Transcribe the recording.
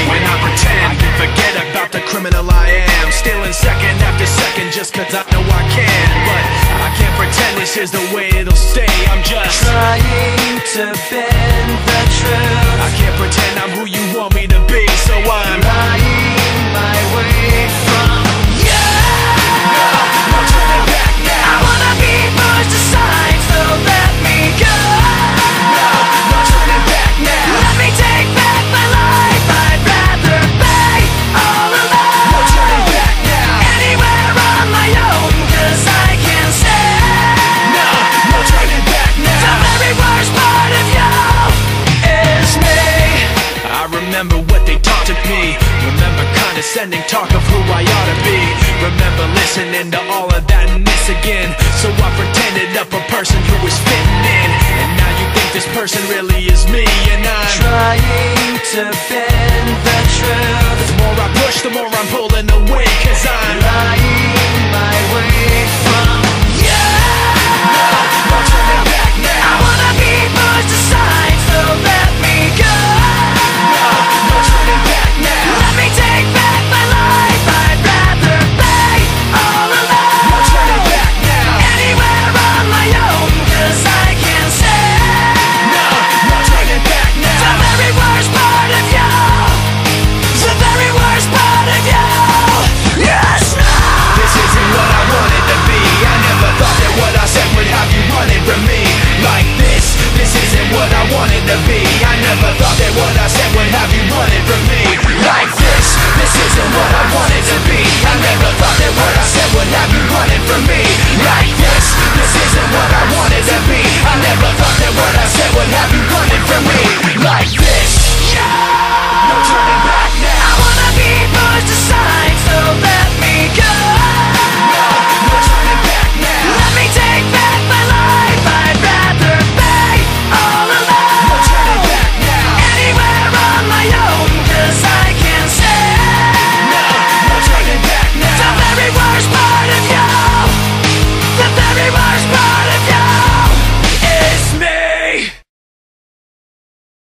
when I pretend. I can forget about the criminal I am, stealing second after second just cause I know I can. But I can't pretend this is the way it'll stay. I'm just trying to bend the truth. I can't pretend I'm who you want me to be, so I'm lying my way from you. No turning back now. I wanna be pushed aside, so let me go. No turning back now. Let me take back my life. I'd rather be all alone. No turning back now. Anywhere on my own, cause I can stay. No turning back now. The very worst part of you is me. I remember what they taught to me. Remember condescending talk of who I ought to be. Remember listening to all of that and this again. So I pretended up a person who was fitting in. And now you think this person really is me. And I'm trying to bend the truth. the more I push, the more I'm pulling away. Cause I'm lying